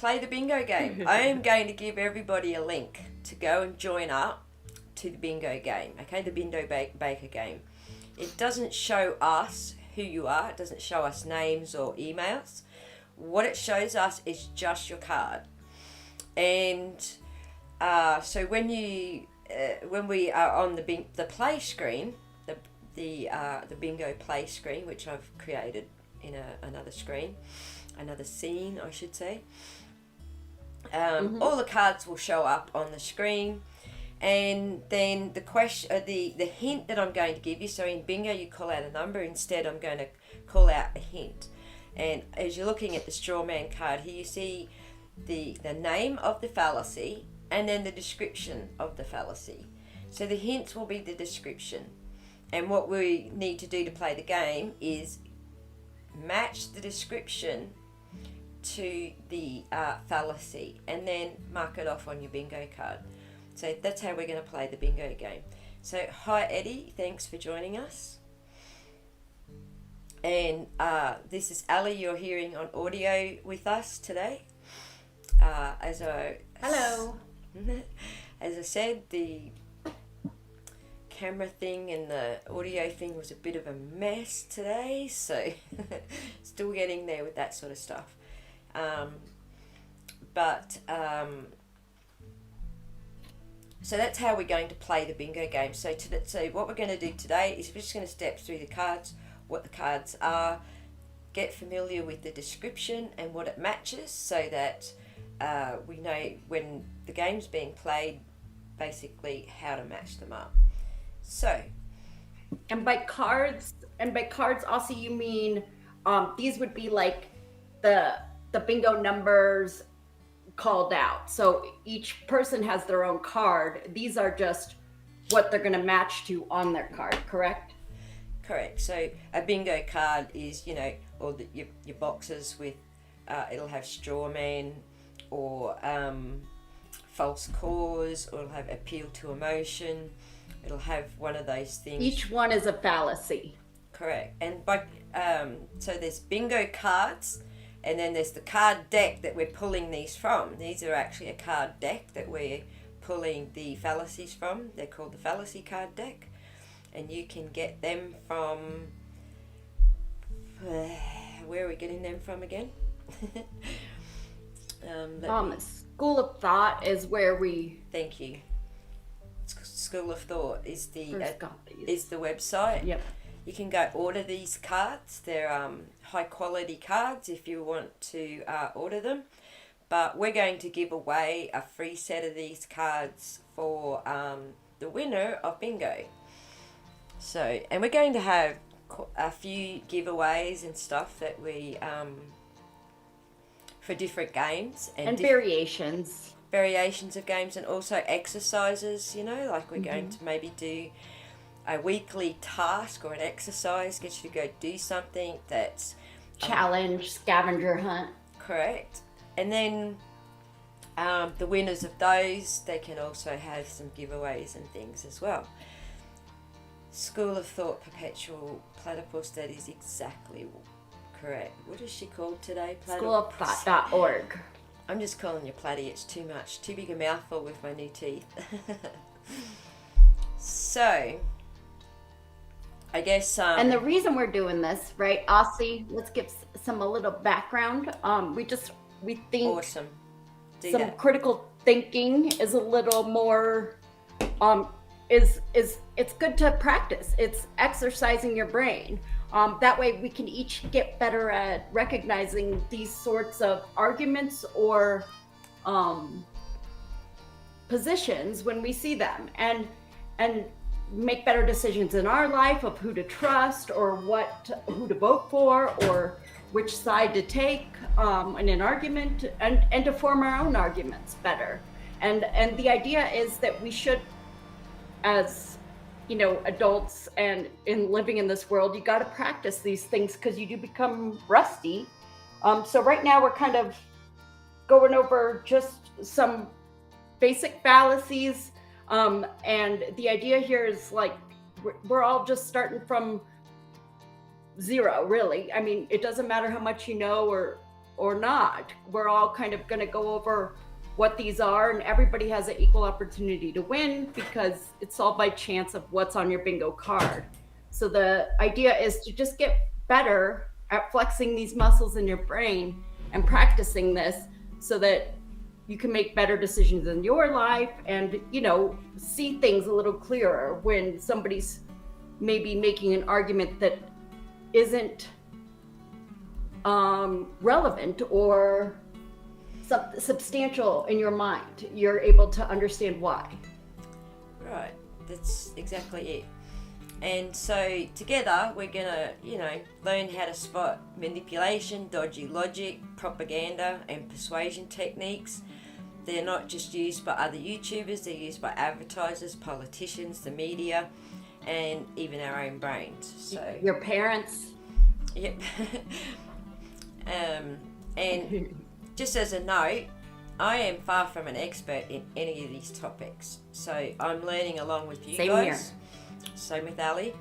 play the bingo game. I am going to give everybody a link to go and join up to the bingo game, okay, the bingo baker game. It doesn't show us who you are, it doesn't show us names or emails. What it shows us is just your card. And so when we are on the play screen, the bingo play screen, which I've created in another screen, another scene I should say, all the cards will show up on the screen. And then the question, the hint that I'm going to give you, so in bingo you call out a number, instead I'm going to call out a hint. And as you're looking at the straw man card here, you see the name of the fallacy and then the description of the fallacy. So the hints will be the description. And what we need to do to play the game is match the description to the fallacy and then mark it off on your bingo card. So that's how we're going to play the bingo game. So hi Eddie, thanks for joining us. And this is Allie, you're hearing on audio with us today. Hello. As I said, the camera thing and the audio thing was a bit of a mess today, so still getting there with that sort of stuff. So that's how we're going to play the bingo game. So what we're going to do today is we're just going to step through the cards, what the cards are, get familiar with the description and what it matches, so that we know when the game's being played, basically how to match them up. So, and by cards, Aussie, you mean these would be like the bingo numbers called out. So each person has their own card. These are just what they're going to match to on their card, correct? Correct. So a bingo card is, all your boxes with, it'll have straw man or false cause, or it'll have appeal to emotion. It'll have one of those things. Each one is a fallacy. Correct. And so there's bingo cards, and then there's the card deck that we're pulling these from. These are actually a card deck that we're pulling the fallacies from. They're called the fallacy card deck. And you can get them from, where are we getting them from again? School of Thought is where we... Thank you. School of Thought is the website. Yep. You can go order these cards. They're high quality cards if you want to order them. But we're going to give away a free set of these cards for the winner of bingo. So, and we're going to have a few giveaways and stuff that we for different games and variations of games, and also exercises, like we're going to maybe do a weekly task or an exercise, get you to go do something that's challenge, scavenger hunt. Correct. And then the winners of those, they can also have some giveaways and things as well. School of Thought Perpetual Platypus, that is exactly correct. What is she called today? Schoolofthought.org. I'm just calling you Platty, it's too much. Too big a mouthful with my new teeth. So, I guess... and the reason we're doing this, right, Aussie, let's give a little background. We think awesome. Some critical thinking is a little more... it's good to practice. It's exercising your brain. That way we can each get better at recognizing these sorts of arguments or positions when we see them, and make better decisions in our life of who to trust or who to vote for or which side to take in an argument, and to form our own arguments better. And the idea is that we should, as adults and in living in this world, you got to practice these things because you do become rusty. So right now we're kind of going over just some basic fallacies. And the idea here is like, we're all just starting from zero, really. I mean, it doesn't matter how much you know or not. We're all kind of going to go over what these are, and everybody has an equal opportunity to win because it's all by chance of what's on your bingo card. So the idea is to just get better at flexing these muscles in your brain and practicing this so that you can make better decisions in your life and, you know, see things a little clearer when somebody's maybe making an argument that isn't relevant or substantial in your mind. You're able to understand why. Right, that's exactly it. And so together we're gonna, you know, learn how to spot manipulation, dodgy logic, propaganda and persuasion techniques. They're not just used by other YouTubers, they're used by advertisers, politicians, the media, and even our own brains. So your parents. Yep. And just as a note, I am far from an expert in any of these topics. So I'm learning along with you Same guys. here. Same with Allie.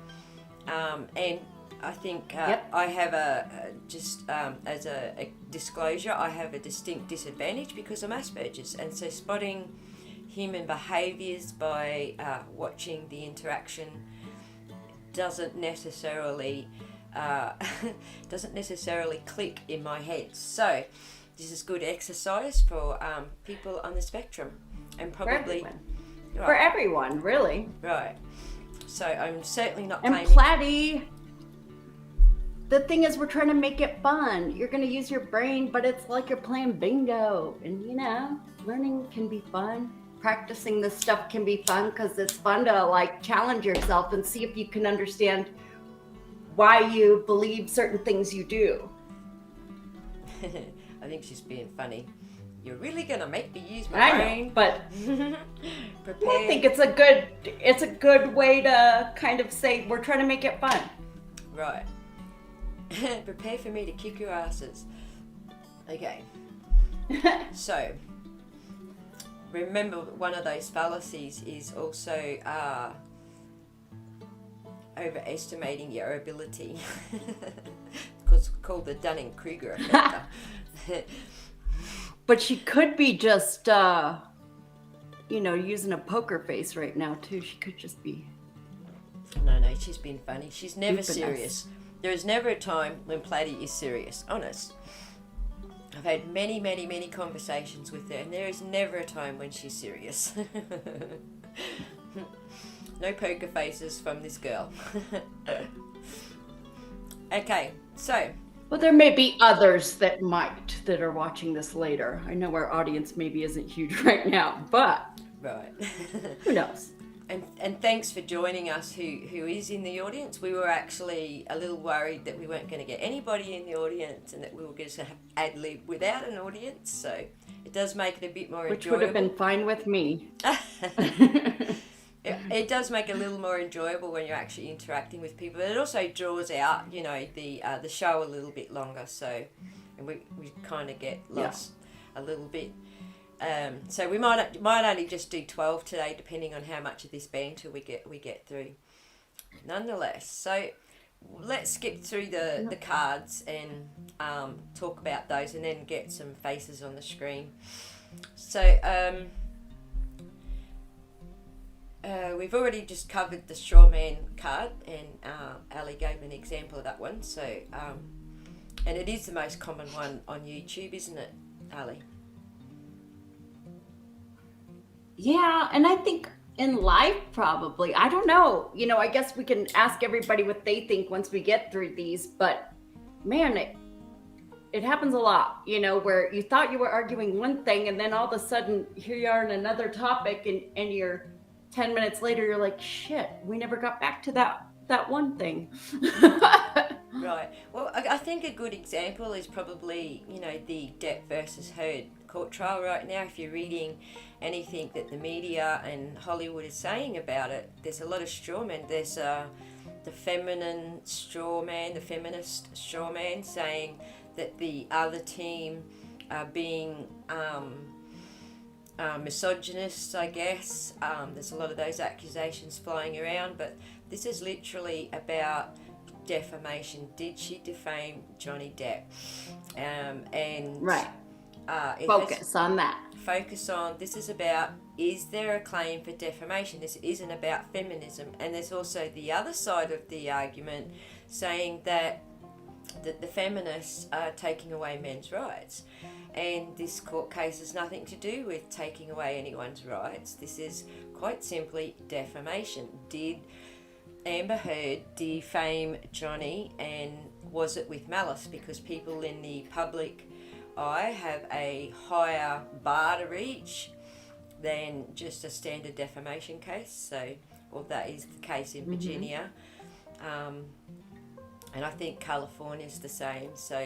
And I think Yep. I have as a disclosure, I have a distinct disadvantage because I'm Asperger's. And so spotting human behaviours by watching the interaction doesn't necessarily click in my head. So this is good exercise for people on the spectrum, and probably for everyone, really. Right. So I'm certainly not and claiming. Platy, the thing is, we're trying to make it fun. You're going to use your brain, but it's like you're playing bingo, and you know, learning can be fun. Practicing this stuff can be fun because it's fun to like challenge yourself and see if you can understand why you believe certain things you do. I think she's being funny. You're really gonna make me use my brain. Know, but Prepare. I think it's a good way to kind of say we're trying to make it fun. Right. Prepare for me to kick your asses. Okay. So remember, one of those fallacies is also overestimating your ability. It's called the Dunning-Kruger effect. But she could be just, using a poker face right now, too. She could just be... No, she's been funny. She's never Stupid serious. There is never a time when Platy is serious. Honest. I've had many, many, many conversations with her, and there is never a time when she's serious. No poker faces from this girl. Okay, so... Well, there may be others that are watching this later. I know our audience maybe isn't huge right now, but... Right. Who knows? And thanks for joining us who is in the audience. We were actually a little worried that we weren't going to get anybody in the audience and that we were going to have ad-lib without an audience. So it does make it a bit more enjoyable. Which would have been fine with me. It does make it a little more enjoyable when you're actually interacting with people. It also draws out, the show a little bit longer. So and we kind of get lost a little bit. So we might only just do 12 today, depending on how much of this banter we get through. Nonetheless, so let's skip through the cards and talk about those, and then get some faces on the screen. So we've already just covered the straw man card, and Ali gave an example of that one. So and it is the most common one on YouTube, isn't it, Ali? Yeah, and I think in life probably. I don't know. I guess we can ask everybody what they think once we get through these, but man, it happens a lot, where you thought you were arguing one thing and then all of a sudden here you are in another topic and you're 10 minutes later you're like, shit, we never got back to that one thing. Right. Well, I think a good example is probably, the Depp versus Heard court trial right now. If you're reading anything that the media and Hollywood is saying about it, there's a lot of straw men. There's the feminine straw man, the feminist straw man, saying that the other team are being misogynists, I guess. There's a lot of those accusations flying around, but this is literally about defamation. Did she defame Johnny Depp? And Right. it Focus on that. Focus on, this is about, is there a claim for defamation? This isn't about feminism. And there's also the other side of the argument saying that the feminists are taking away men's rights. And this court case has nothing to do with taking away anyone's rights. This is quite simply defamation. Did Amber Heard defame Johnny, and was it with malice? Because people in the public eye have a higher bar to reach than just a standard defamation case. So, well, that is the case in Virginia. And I think California's the same. So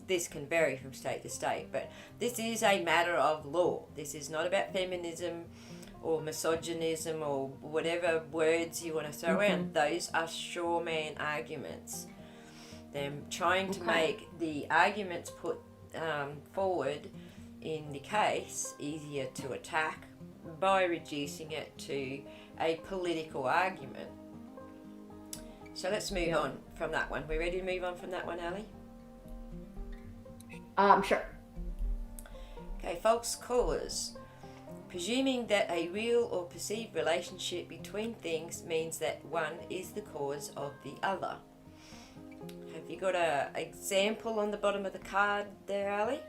this can vary from state to state. But this is a matter of law. This is not about feminism or misogynism or whatever words you want to throw around. Those are straw man arguments. Them trying to make the arguments put forward in the case easier to attack by reducing it to a political argument. So let's move on from that one. We ready to move on from that one, Allie? Sure. Okay, false cause. Presuming that a real or perceived relationship between things means that one is the cause of the other. Have you got an example on the bottom of the card there, Allie?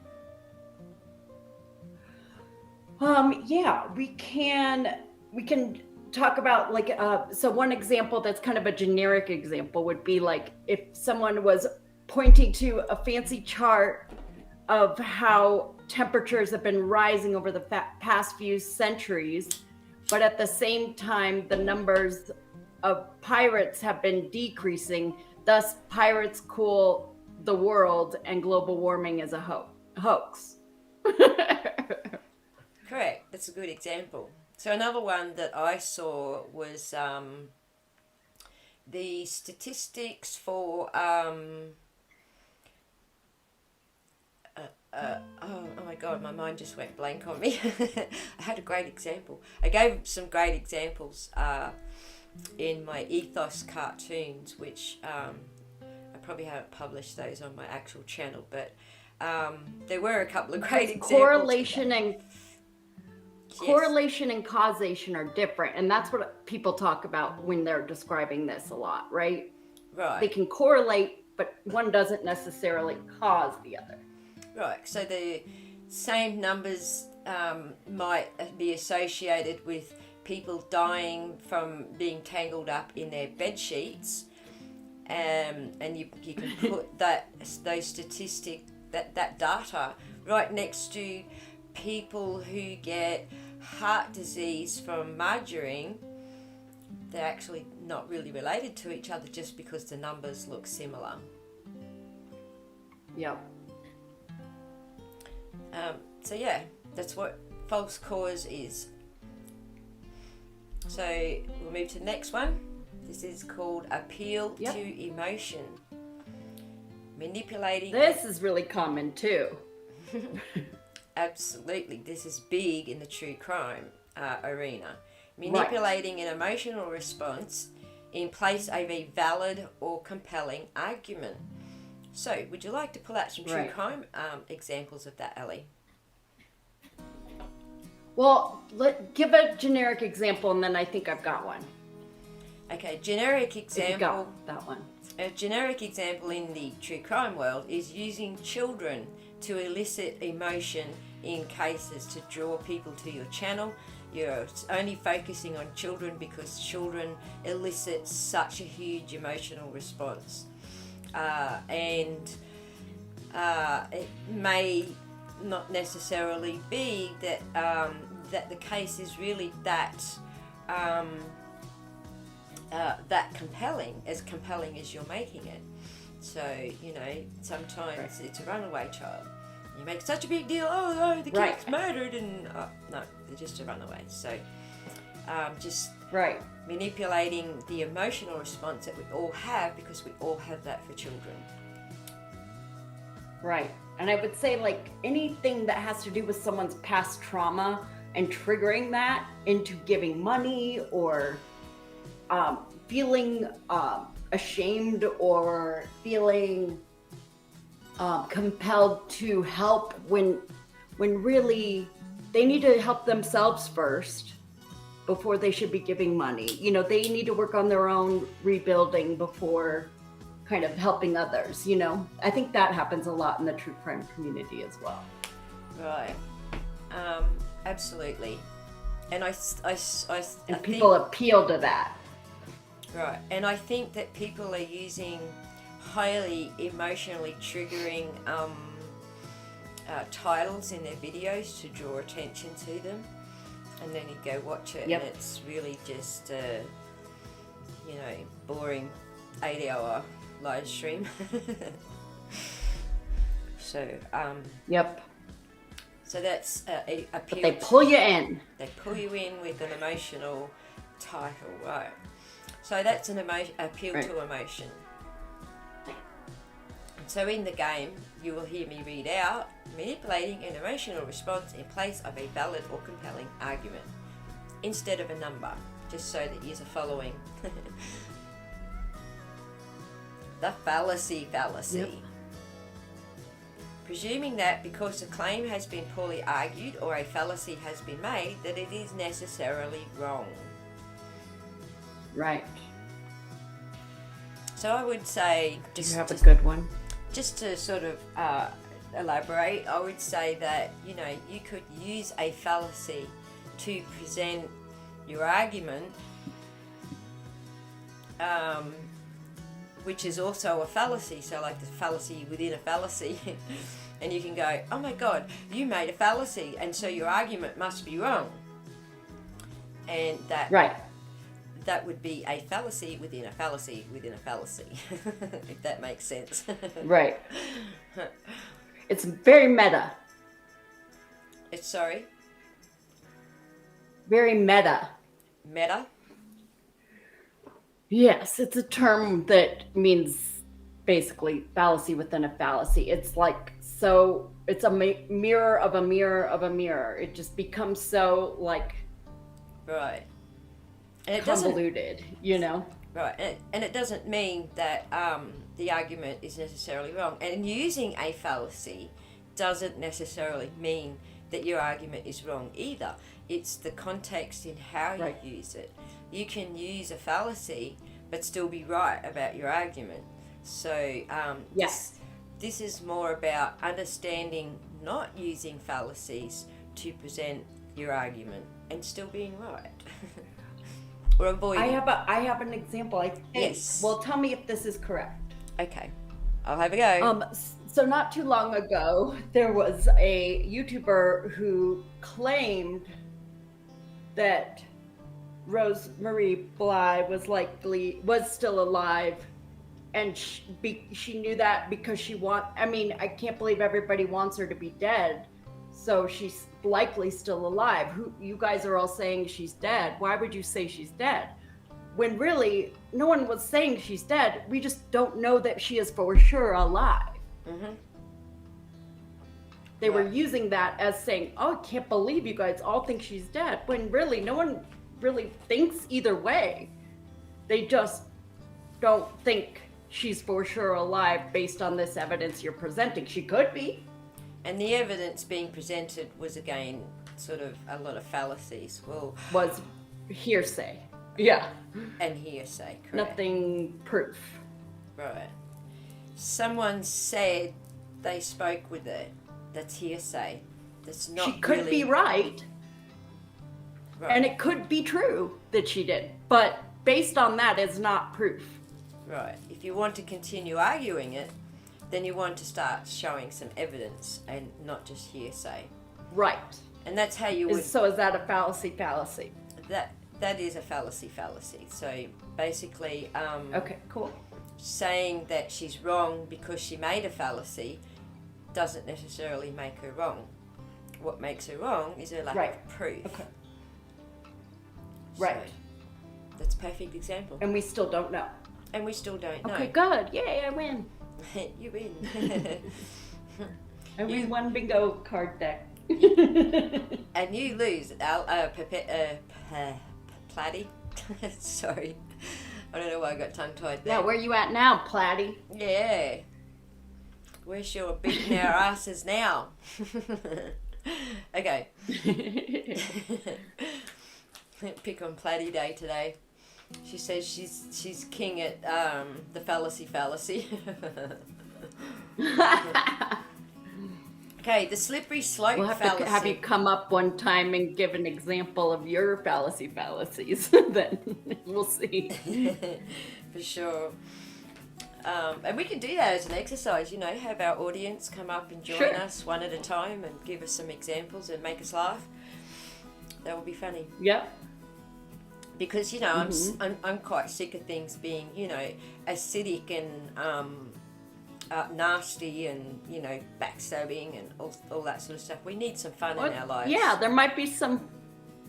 Yeah, we can talk about like so one example that's kind of a generic example would be like if someone was pointing to a fancy chart of how temperatures have been rising over the past few centuries, but at the same time the numbers of pirates have been decreasing, thus pirates cool the world and global warming is a hoax. Correct, that's a good example. So another one that I saw was the statistics for oh my god, my mind just went blank on me. I had a great example. I gave some great examples in my ethos cartoons, which I probably haven't published those on my actual channel, but there were a couple of great examples. Correlation and causation are different, and that's what people talk about when they're describing this a lot, right? Right. They can correlate, but one doesn't necessarily cause the other. Right. So the same numbers might be associated with people dying from being tangled up in their bed sheets, and you can put those statistics, that data right next to people who get heart disease from margarine. They're actually not really related to each other just because the numbers look similar. Yep. So yeah, that's what false cause is. So we'll move to the next one. This is called appeal to emotion. Manipulating. This is really common too. Absolutely, this is big in the true crime arena. Manipulating an emotional response in place of a valid or compelling argument. So, would you like to pull out some true crime examples of that, Allie? Well, give a generic example, and then I think I've got one. Okay, generic example. If you got that one. A generic example in the true crime world is using children to elicit emotion in cases to draw people to your channel. You're only focusing on children because children elicit such a huge emotional response. And it may not necessarily be that that the case is really that compelling as you're making it. So, you know, sometimes it's a runaway child. You make such a big deal, oh, the kid's murdered, and no, they're just a runaway. So, just manipulating the emotional response that we all have, because we all have that for children. Right. And I would say, like, anything that has to do with someone's past trauma and triggering that into giving money or feeling ashamed or feeling compelled to help when really they need to help themselves first before they should be giving money. You know, they need to work on their own rebuilding before kind of helping others, you know. I think that happens a lot in the true crime community as well. Right. Absolutely. And I people appeal to that. Right. And I think that people are using highly emotionally triggering titles in their videos to draw attention to them. And then you go watch it, Yep. and it's really just, boring 8-hour live stream. So, Yep. So that's a But they pull you in. They pull you in with an emotional title, right? So that's an appeal to emotion. So in the game, you will hear me read out, manipulating an emotional response in place of a valid or compelling argument, instead of a number, just so that you're following. The fallacy. Yep. Presuming that because a claim has been poorly argued or a fallacy has been made, that it is necessarily wrong. Right. So I would say, You have a good one. just to sort of elaborate, I would say that, you know, you could use a fallacy to present your argument, which is also a fallacy, so like the fallacy within a fallacy. And you can go, oh my God, you made a fallacy, and so your argument must be wrong. And that would be a fallacy within a fallacy within a fallacy, if that makes sense. Right. It's very meta. It's sorry? Very meta. Meta? Yes, it's a term that means basically fallacy within a fallacy. It's like, so it's a mirror of a mirror of a mirror. It just becomes so like Right. And it convoluted, you know? Right, and it doesn't mean that the argument is necessarily wrong. And using a fallacy doesn't necessarily mean that your argument is wrong either. It's the context in how you use it. You can use a fallacy but still be right about your argument. So Yes. this is more about understanding not using fallacies to present your argument and still being right. Or avoiding. I have an example, I think. Yes. Well, tell me if this is correct. Okay, I'll have a go. So not too long ago, there was a YouTuber who claimed that Rosemarie Bly was still alive, and she knew that because I can't believe everybody wants her to be dead, so she's likely still alive. You guys are all saying she's dead. Why would you say she's dead? When really, no one was saying she's dead. We just don't know that she is for sure alive. Mm-hmm. They were using that as saying, oh, I can't believe you guys all think she's dead. When really, no one really thinks either way. They just don't think she's for sure alive based on this evidence you're presenting. She could be. And the evidence being presented was, again, sort of a lot of fallacies. Well, was hearsay. Yeah. And hearsay, correct. Nothing proof. Right. Someone said they spoke with her. That's hearsay. That's not She could really... be right. And it could be true that she did. But based on that, it's not proof. Right. If you want to continue arguing it, then you want to start showing some evidence and not just hearsay. Right. And that's how you would... So is that a fallacy? That is a fallacy. So basically... okay, cool. Saying that she's wrong because she made a fallacy doesn't necessarily make her wrong. What makes her wrong is her lack of proof. Okay. So, right. That's a perfect example. And we still don't know. And we still don't know. Okay, good. Yay, I win. You win. I win one bingo card deck. And you lose, Platty. Sorry. I don't know why I got tongue-tied there. Yeah, where you at now, Platty? Yeah. Where's your beating our asses now? Okay. Pick on Platty Day today. She says she's king at the fallacy. Okay, the slippery slope We'll have fallacy. to have you come up one time and give an example of your fallacies. Then we'll see. For sure. And we can do that as an exercise, you know, have our audience come up and join us one at a time and give us some examples and make us laugh. That would be funny. Yep. Because, you know, I'm quite sick of things being, you know, acidic and nasty and, you know, backstabbing and all that sort of stuff. We need some fun in our lives. Yeah, there might be some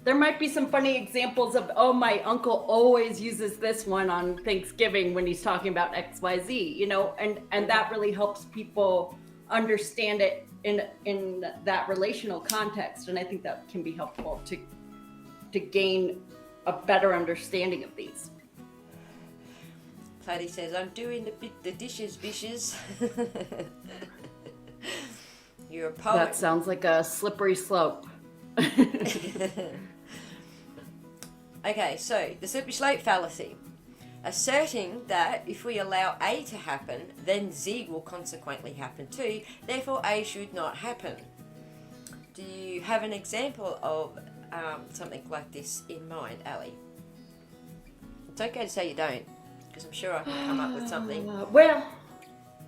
funny examples of, oh, my uncle always uses this one on Thanksgiving when he's talking about XYZ, you know, and that really helps people understand it in that relational context. And I think that can be helpful to gain a better understanding of these. Platty says, I'm doing the dishes, bishes. You're a poet. That sounds like a slippery slope. Okay, so the slippery slope fallacy. Asserting that if we allow A to happen, then Z will consequently happen too, therefore A should not happen. Do you have an example of something like this in mind, Allie? It's okay to say you don't, because I'm sure I can come up with something. Well,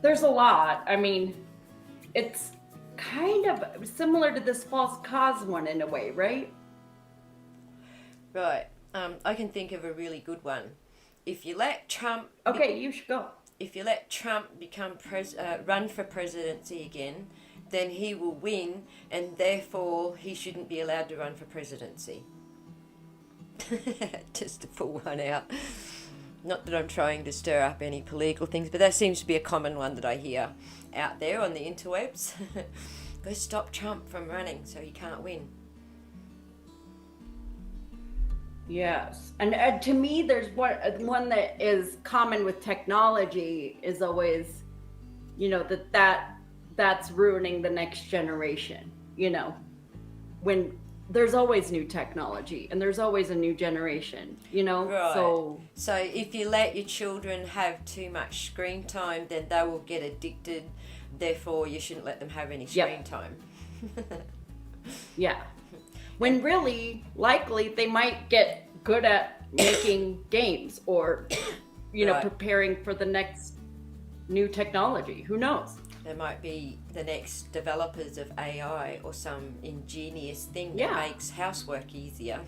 there's a lot. I mean, it's kind of similar to this false cause one in a way, right? Right. I can think of a really good one. If you let Trump... Okay, you should go. If you let Trump become run for presidency again, then he will win, and therefore he shouldn't be allowed to run for presidency. Just to pull one out. Not that I'm trying to stir up any political things, but that seems to be a common one that I hear out there on the interwebs. Go stop Trump from running so he can't win. Yes, and to me, there's one that is common with technology is always, you know, that's ruining the next generation. You know, when there's always new technology and there's always a new generation. You know, right. So if you let your children have too much screen time, then they will get addicted. Therefore, you shouldn't let them have any screen time. Yeah. When really, likely, they might get good at making games or, you know, preparing for the next new technology. Who knows? They might be the next developers of AI or some ingenious thing that makes housework easier.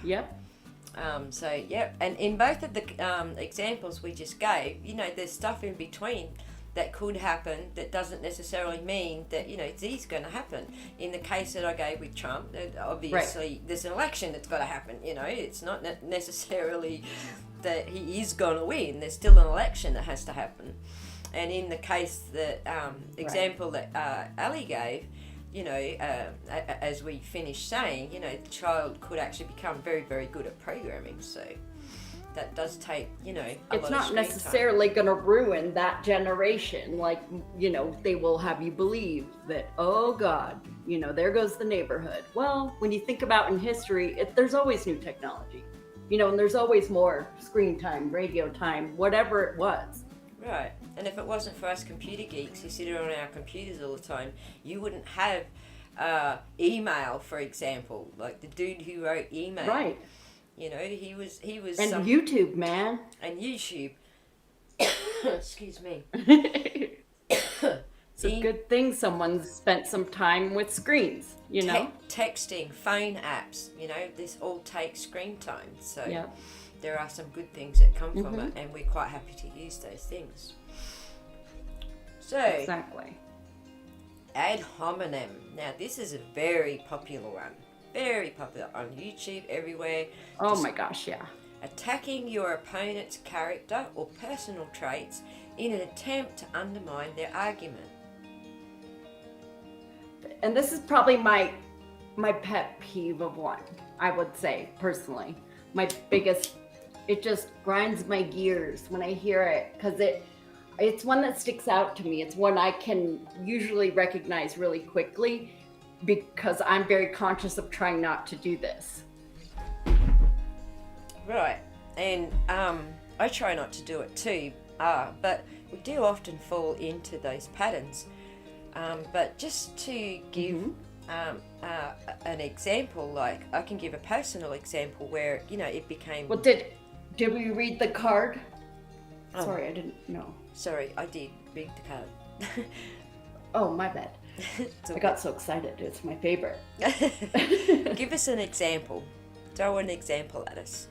Yep. And in both of the examples we just gave, you know, there's stuff in between that could happen that doesn't necessarily mean that, you know, Z's going to happen. In the case that I gave with Trump, obviously there's an election that's got to happen, you know. It's not necessarily that he is going to win. There's still an election that has to happen. And in the case that example that Allie gave, you know, as we finished saying, you know, the child could actually become very, very good at programming. So that does take, you know, it's not necessarily going to ruin that generation. Like, you know, they will have you believe that, oh God, you know, there goes the neighborhood. Well, when you think about in history, there's always new technology, you know, and there's always more screen time, radio time, whatever it was. Right. And if it wasn't for us computer geeks who sit on our computers all the time, you wouldn't have email, for example, like the dude who wrote email. Right. You know, he was and YouTube, man. And YouTube. Excuse me. It's a good thing someone spent some time with screens, you know? Texting, phone apps, you know, this all takes screen time. So there are some good things that come from it, and we're quite happy to use those things. So, exactly. Ad hominem. Now, this is a very popular one. Very popular on YouTube, everywhere. Oh my gosh, yeah. Attacking your opponent's character or personal traits in an attempt to undermine their argument. And this is probably my pet peeve of one, I would say, personally. My biggest it just grinds my gears when I hear it, because it's one that sticks out to me. It's one I can usually recognize really quickly because I'm very conscious of trying not to do this. Right. And I try not to do it too, but we do often fall into those patterns. But just to give an example, like I can give a personal example where, you know, it became... Well, did we read the card? Oh. Sorry, I didn't know. Sorry, I did read the card. Oh, my bad. I got so excited. It's my favorite. Give us an example. Throw an example at us.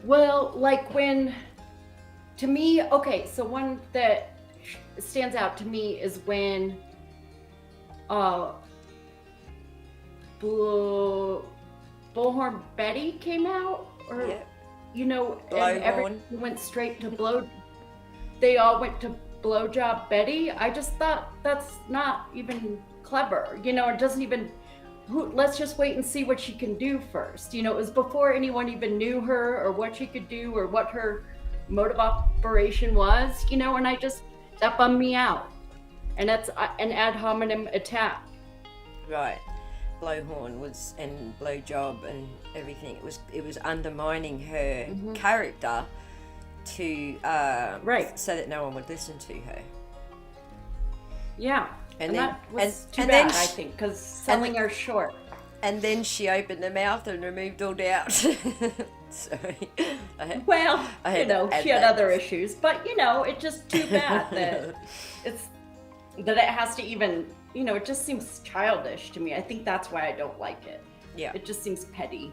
Well, like when, to me, okay, so one that stands out to me is when Bullhorn Betty came out, or you know, and everyone went straight to they all went to blowjob Betty. I just thought that's not even clever, you know. It doesn't even, let's just wait and see what she can do first. You know, it was before anyone even knew her or what she could do or what her mode of operation was, you know, and that bummed me out. And that's an ad hominem attack. Right. Blowhorn was, and blowjob and everything. It was undermining her character to so that no one would listen to her. Yeah. And that was too bad, I think, because selling her short. And then she opened her mouth and removed all doubt. Sorry. She had other issues, but you know, it's just too bad that it has to even, you know, it just seems childish to me. I think that's why I don't like it. Yeah. It just seems petty.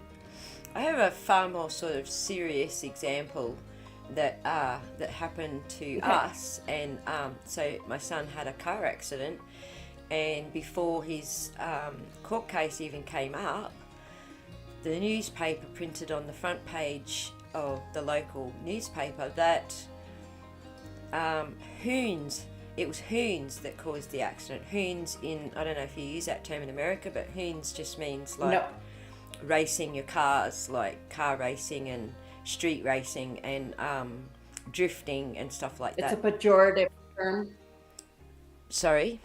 I have a far more sort of serious example that happened to us, and so my son had a car accident, and before his court case even came up, the newspaper printed on the front page of the local newspaper that it was hoons that caused the accident. Hoons I don't know if you use that term in America, but hoons just means like racing your cars, like car racing and street racing and drifting and stuff like that. It's a pejorative term. Sorry?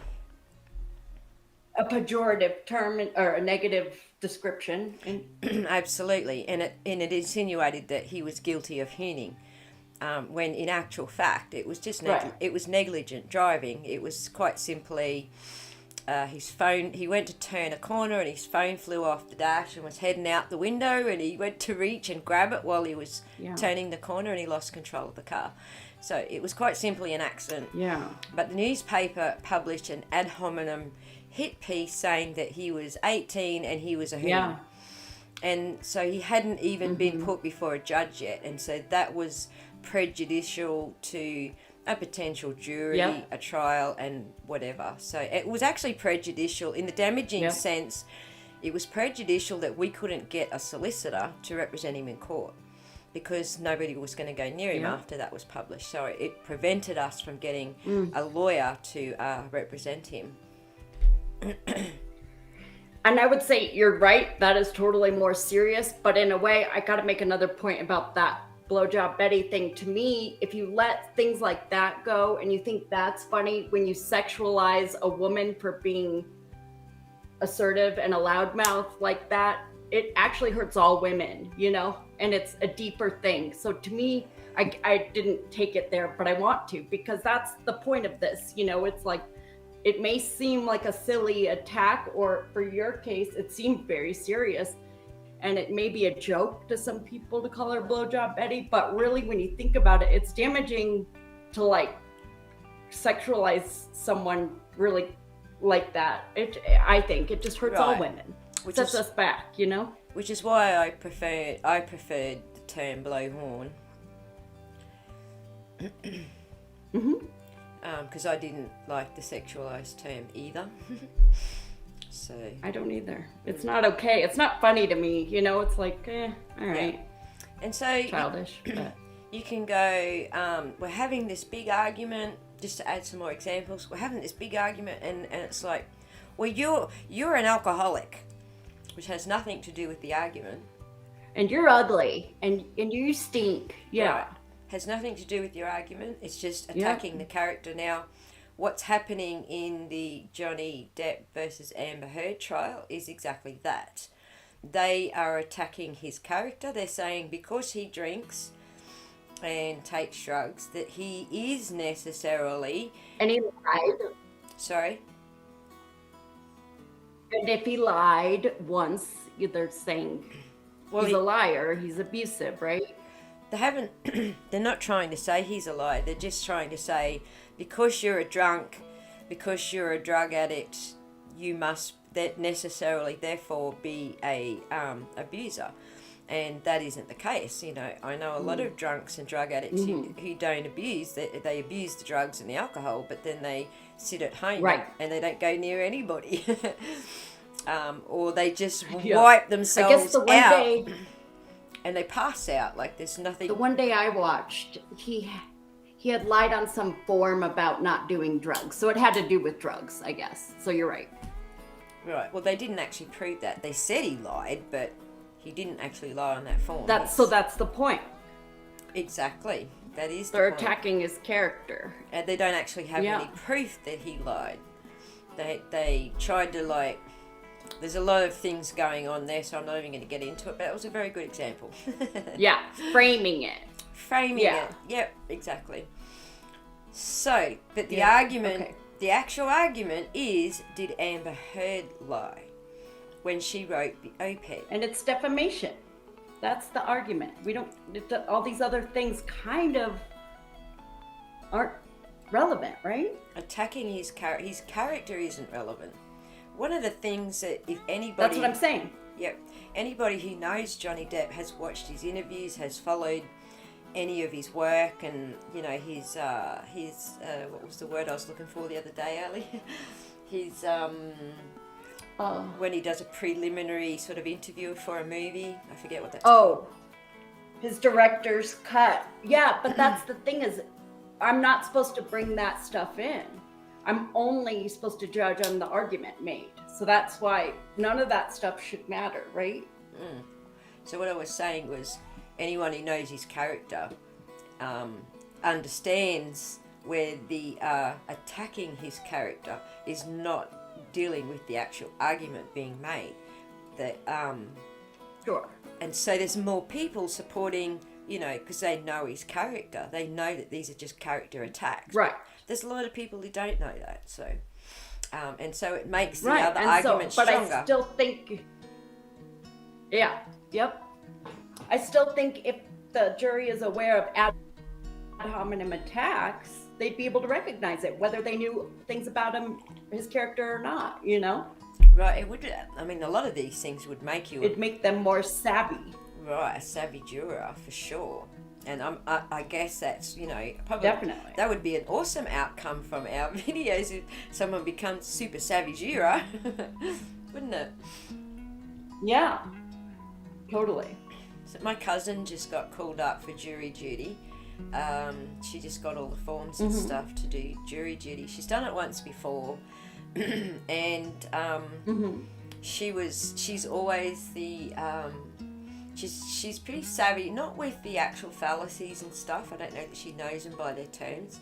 A pejorative term or a negative description. Absolutely. And it insinuated that he was guilty of hooning, when in actual fact it was just it was negligent driving. It was quite simply his phone, he went to turn a corner and his phone flew off the dash and was heading out the window, and he went to reach and grab it while he was turning the corner, and he lost control of the car. So it was quite simply an accident. Yeah. But the newspaper published an ad hominem hit piece saying that he was 18 and he was a hoon. Yeah. And so he hadn't even been put before a judge yet, and so that was prejudicial to a potential jury, a trial, and whatever. So it was actually prejudicial in the damaging sense. It was prejudicial that we couldn't get a solicitor to represent him in court because nobody was going to go near him after that was published. So it prevented us from getting a lawyer to represent him. And I would say you're right. That is totally more serious. But in a way, I got to make another point about that blowjob Betty thing. To me, if you let things like that go and you think that's funny, when you sexualize a woman for being assertive and a loudmouth like that, it actually hurts all women, you know, and it's a deeper thing. So to me, I didn't take it there, but I want to, because that's the point of this. You know, it's like, it may seem like a silly attack, or for your case, it seemed very serious. And it may be a joke to some people to call her blowjob Betty, but really when you think about it, it's damaging to like sexualize someone really like that. I think it just hurts all women. Which sets us back, you know? Which is why I preferred the term blowhorn. Because I didn't like the sexualized term either. So I don't either. It's not okay. It's not funny to me. You know, it's like, all right. Yeah. And so childish. But you can go, we're having this big argument, just to add some more examples, we're having this big argument and it's like, well, you're an alcoholic. which has nothing to do with the argument. And you're ugly, and you stink. Yeah. Right. Has nothing to do with your argument. It's just attacking the character. Now, what's happening in the Johnny Depp versus Amber Heard trial is exactly that. They are attacking his character. They're saying because he drinks and takes drugs that he is necessarily... And he lied. Sorry? And if he lied once, they're saying he's a liar, he's abusive, right? They haven't... They're not trying to say he's a liar. They're just trying to say because you're a drunk, because you're a drug addict, you must necessarily therefore be a abuser. And that isn't the case. You know, I know a lot of drunks and drug addicts who don't abuse. They abuse the drugs and the alcohol, but then they sit at home and they don't go near anybody. Or they just wipe themselves I guess the one out day, and they pass out like there's nothing. The one day I watched, he had lied on some form about not doing drugs. So it had to do with drugs, I guess. So you're right. Right. Well, they didn't actually prove that. They said he lied, but he didn't actually lie on that form. That's the point. Exactly. That is They're the point. attacking his character. And they don't actually have any proof that he lied. They tried to there's a lot of things going on there, so I'm not even going to get into it, but that was a very good example. Yeah, framing it. Framing it. Yep, exactly. So, but the argument, the actual argument is, did Amber Heard lie when she wrote the op-ed? And it's defamation. That's the argument. We don't, all these other things kind of aren't relevant, right? Attacking his character isn't relevant. One of the things that if anybody... That's what I'm saying. Yep. Anybody who knows Johnny Depp has watched his interviews, has followed any of his work, and, you know, his what was the word I was looking for the other day, Allie? His, when he does a preliminary sort of interview for a movie. I forget what that's called. His director's cut. Yeah, but that's the thing is, I'm not supposed to bring that stuff in. I'm only supposed to judge on the argument made. So that's why none of that stuff should matter, right? So what I was saying was anyone who knows his character understands where the attacking his character is not dealing with the actual argument being made. That Sure. And so there's more people supporting, you know, because they know his character. They know that these are just character attacks. Right. There's a lot of people who don't know that, so and so it makes the right. other and argument so, but stronger. I still think, I still think if the jury is aware of ad hominem attacks, they'd be able to recognize it, whether they knew things about his character or not, you know? Right, it would. I mean, a lot of these things would make you... It'd make them more savvy. Right, a savvy juror, for sure. And I guess that's, you know, probably... Definitely. That would be an awesome outcome from our videos if someone becomes super savvy juror. Wouldn't it? Yeah, totally. So my cousin just got called up for jury duty. She just got all the forms and stuff to do jury duty. She's done it once before. And she's always the... She's pretty savvy, not with the actual fallacies and stuff. I don't know that she knows them by their terms,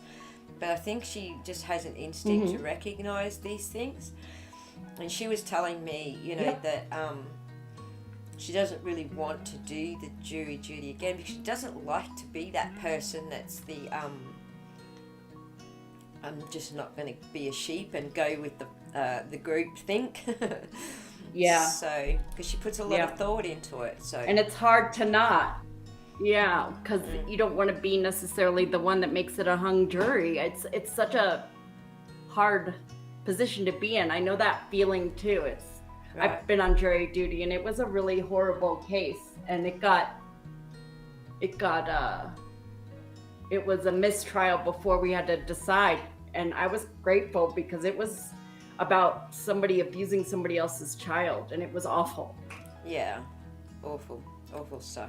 but I think she just has an instinct to recognise these things. And she was telling me, you know, that she doesn't really want to do the jury duty again because she doesn't like to be that person that's the I'm just not going to be a sheep and go with the group think. Yeah. So, because she puts a lot of thought into it. So. And it's hard to not. Yeah, because you don't want to be necessarily the one that makes it a hung jury. It's such a hard position to be in. I know that feeling too. Right. I've been on jury duty, and it was a really horrible case, and it was a mistrial before we had to decide, and I was grateful because it was about somebody abusing somebody else's child, and it was awful. Yeah, awful stuff.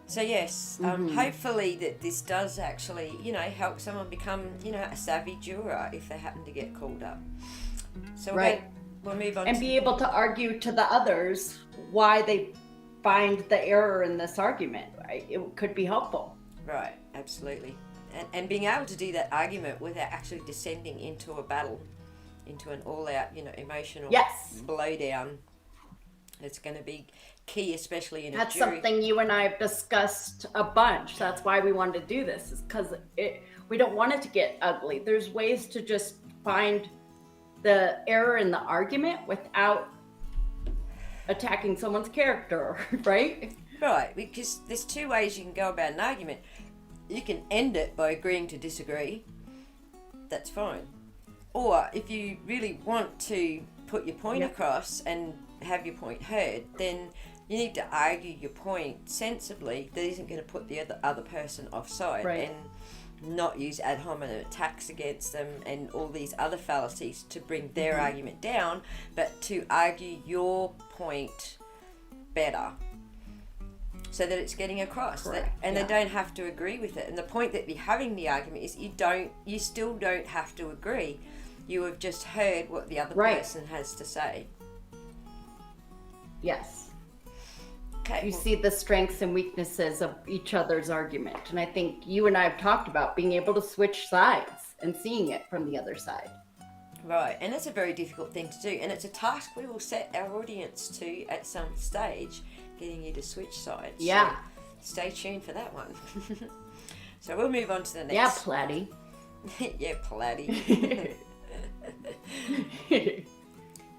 So yes, hopefully that this does actually, you know, help someone become, you know, a savvy juror if they happen to get called up. So we'll move on. And be able to argue to the others why they find the error in this argument. Right? It could be helpful. Right, absolutely. And being able to do that argument without actually descending into a battle, into an all-out, emotional blowdown. It's going to be key, especially in a jury. That's something you and I have discussed a bunch. That's why we wanted to do this, is because we don't want it to get ugly. There's ways to just find the error in the argument without attacking someone's character, right? Right, because there's two ways you can go about an argument. You can end it by agreeing to disagree. That's fine. Or if you really want to put your point across and have your point heard, then you need to argue your point sensibly that isn't going to put the other person offside, and not use ad hominem attacks against them and all these other fallacies to bring their argument down, but to argue your point better so that it's getting across. They don't have to agree with it. And the point that you're having the argument is you still don't have to agree. You have just heard what the other person has to say. Yes. Okay. You see the strengths and weaknesses of each other's argument. And I think you and I have talked about being able to switch sides and seeing it from the other side. Right, and that's a very difficult thing to do. And it's a task we will set our audience to at some stage, getting you to switch sides. Yeah. So stay tuned for that one. So we'll move on to the next. Yeah, Platty. Yeah, Platty.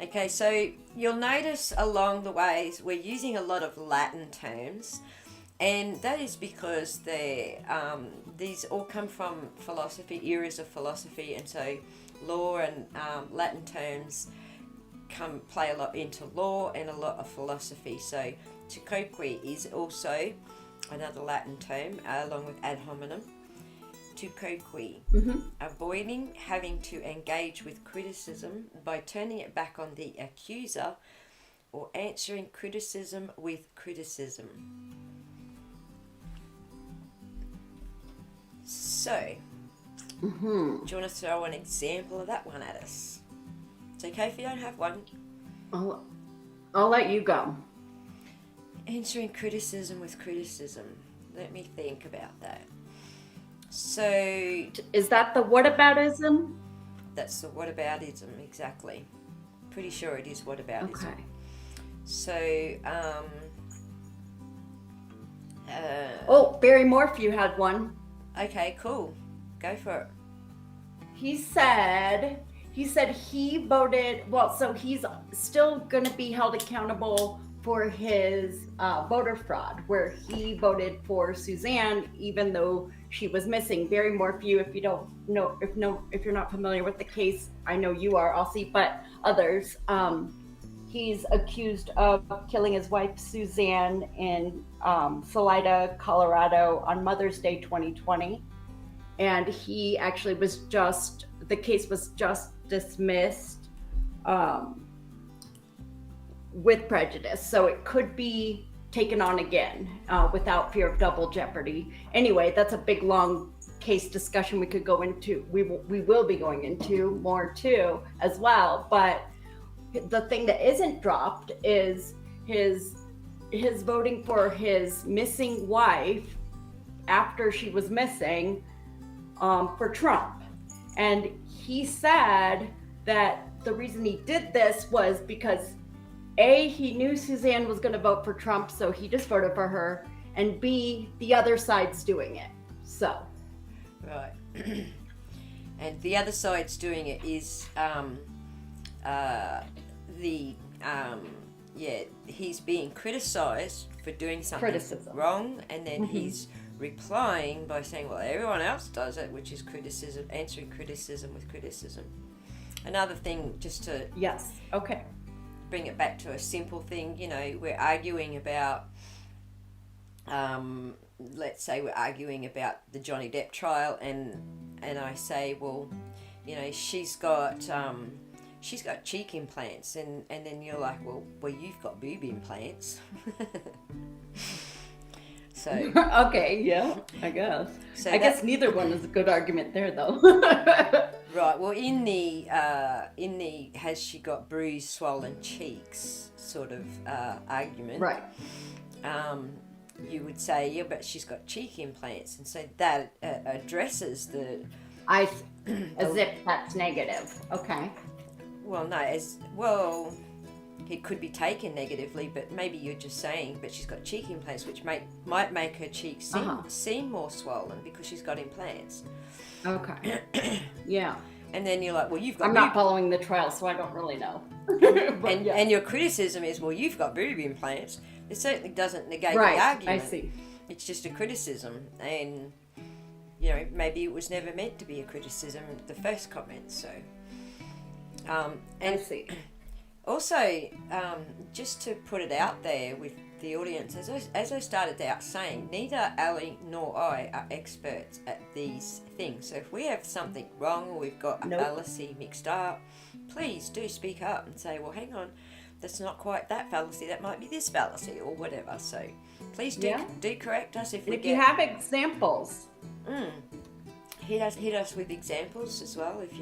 Okay, so you'll notice along the ways we're using a lot of Latin terms, and that is because these all come from philosophy, eras of philosophy, and so law and Latin terms play a lot into law and a lot of philosophy. So tuquoque is also another Latin term, along with ad hominem. Tuquoque, avoiding having to engage with criticism by turning it back on the accuser or answering criticism with criticism. So, do you want to throw an example of that one at us? It's okay if you don't have one. I'll let you go. Answering criticism with criticism. Let me think about that. So, is that the whataboutism? That's the whataboutism, exactly. Pretty sure it is whataboutism. Okay. So, Barry Morphew had one. Okay, cool. Go for it. He said he voted, so he's still going to be held accountable for his voter fraud, where he voted for Suzanne even though she was missing. Barry Morphew, if you don't know, if you're not familiar with the case, I know you are, Aussie, but others, he's accused of killing his wife Suzanne in Salida, Colorado on Mother's Day 2020. And he actually the case was just dismissed with prejudice, so it could be taken on again without fear of double jeopardy. Anyway, that's a big long case discussion we could go into. We will be going into more too as well, but the thing that isn't dropped is his voting for his missing wife after she was missing for Trump. And he said that the reason he did this was because A, he knew Suzanne was going to vote for Trump, so he just voted for her, and B, the other side's doing it. So. Right. And the other side's doing it is he's being criticized for doing something wrong, and then he's replying by saying, well, everyone else does it, which is criticism, answering criticism with criticism. Another thing, just to bring it back to a simple thing, we're arguing about, let's say we're arguing about the Johnny Depp trial, and I say, well, she's got cheek implants, and then you're like, well, you've got boob implants. So Okay, yeah, I guess. So I guess neither one is a good argument there, though. right. Well, in the has she got bruised, swollen cheeks sort of argument, Right. You would say, yeah, but she's got cheek implants, and so that addresses the. As if that's negative. Okay. Well, no, as well. It could be taken negatively, but maybe you're just saying, but she's got cheek implants, which might make her cheeks seem more swollen because she's got implants. Okay. Yeah. And then you're like, well, you've got. I'm not following the trial, so I don't really know. And your criticism is, well, you've got boob implants. It certainly doesn't negate the argument. I see. It's just a criticism, and maybe it was never meant to be a criticism. The first comment, so. I see. Also, just to put it out there with the audience, as I started out saying, neither Allie nor I are experts at these things. So if we have something wrong or we've got a fallacy mixed up, please do speak up and say, well, hang on, that's not quite that fallacy. That might be this fallacy or whatever. So please do correct us if you have examples. Hit us with examples as well if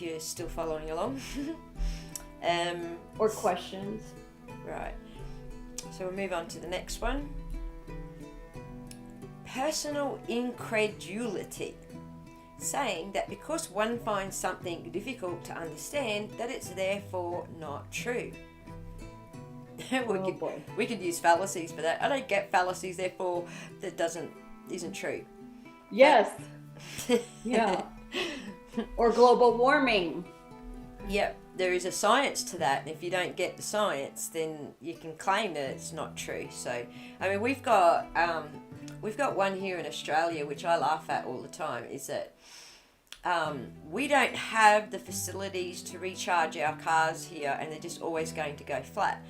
you're still following along. Or questions. Right. So we'll move on to the next one. Personal incredulity. Saying that because one finds something difficult to understand, that it's therefore not true. We could use fallacies for that. I don't get fallacies, therefore that isn't true. Yes. Yeah. Or global warming. Yep, there is a science to that, and if you don't get the science, then you can claim that it's not true. So, I mean, we've got one here in Australia, which I laugh at all the time, is that we don't have the facilities to recharge our cars here, and they're just always going to go flat.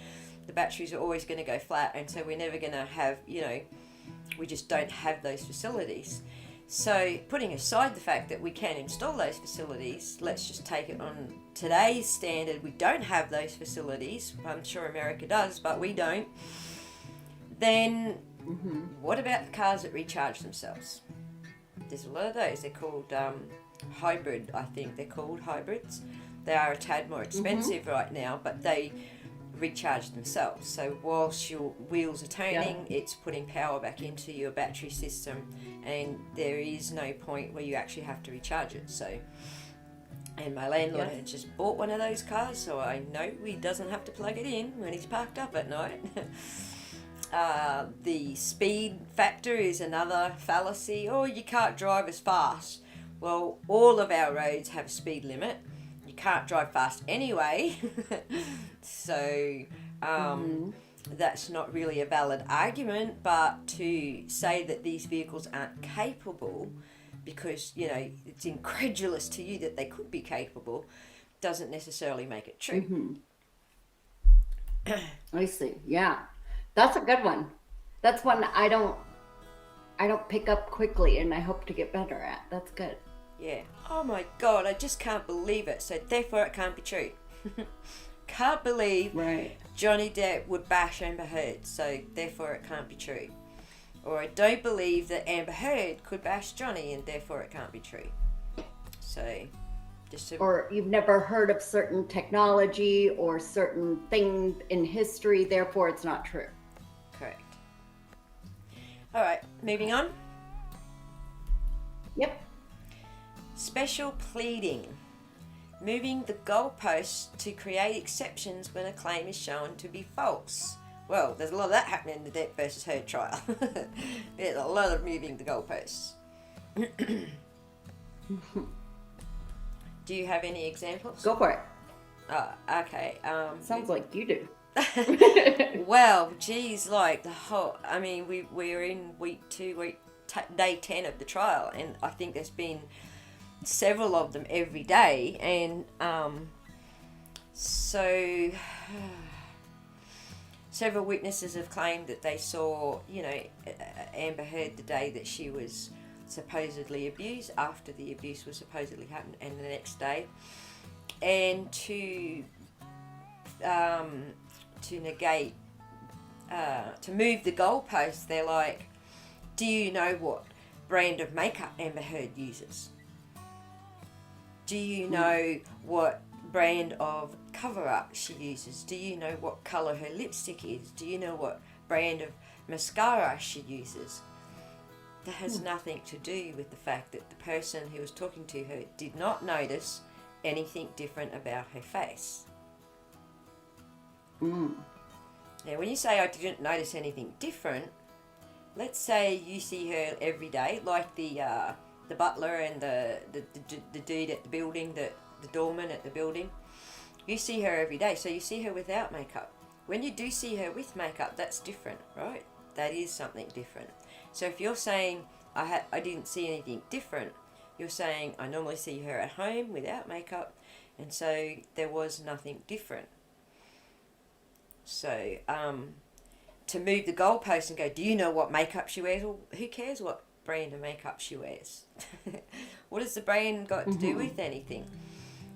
The batteries are always going to go flat, and so we're never going to have, we just don't have those facilities. So putting aside the fact that we can install those facilities, let's just take it on today's standard. We don't have those facilities. I'm sure America does, but we don't. Then what about the cars that recharge themselves? There's a lot of those. They're called hybrid, I think they're called hybrids. They are a tad more expensive right now, but they recharge themselves. So whilst your wheels are turning, it's putting power back into your battery system, and there is no point where you actually have to recharge it. So, and my landlord had just bought one of those cars, so I know he doesn't have to plug it in when he's parked up at night. The speed factor is another fallacy. Oh, you can't drive as fast. Well, all of our roads have a speed limit. You can't drive fast anyway. So that's not really a valid argument, but to say that these vehicles aren't capable because, it's incredulous to you that they could be capable doesn't necessarily make it true. I see. Yeah. That's a good one. That's one I don't pick up quickly, and I hope to get better at. That's good. Yeah. Oh my God, I just can't believe it. So therefore it can't be true. Can't believe Johnny Depp would bash Amber Heard, so therefore it can't be true. Or I don't believe that Amber Heard could bash Johnny, and therefore it can't be true. So or you've never heard of certain technology or certain thing in history, therefore it's not true. Correct. All right, moving on. Yep. Special pleading. Moving the goalposts to create exceptions when a claim is shown to be false. Well, there's a lot of that happening in the Depp versus Heard trial. There's a lot of moving the goalposts. Do you have any examples? Go for it. Oh, okay. Sounds like you do. Well, geez, like we're in day 10 of the trial, and I think there's been several of them every day, and so several witnesses have claimed that they saw Amber Heard the day that she was supposedly abused, after the abuse was supposedly happened, and the next day, and to negate to move the goalposts, they're like, do you know what brand of makeup Amber Heard uses? Do you know what brand of cover-up she uses? Do you know what colour her lipstick is? Do you know what brand of mascara she uses? That has nothing to do with the fact that the person who was talking to her did not notice anything different about her face. Now, when you say I didn't notice anything different, let's say you see her every day, like the butler and the dude at the building, the doorman at the building. You see her every day, so you see her without makeup. When you do see her with makeup, that's different, right? That is something different. So if you're saying I didn't see anything different, you're saying I normally see her at home without makeup, and so there was nothing different. So to move the goalpost and go, do you know what makeup she wears? Well, who cares what brand of makeup she wears? What has the brand got to do with anything?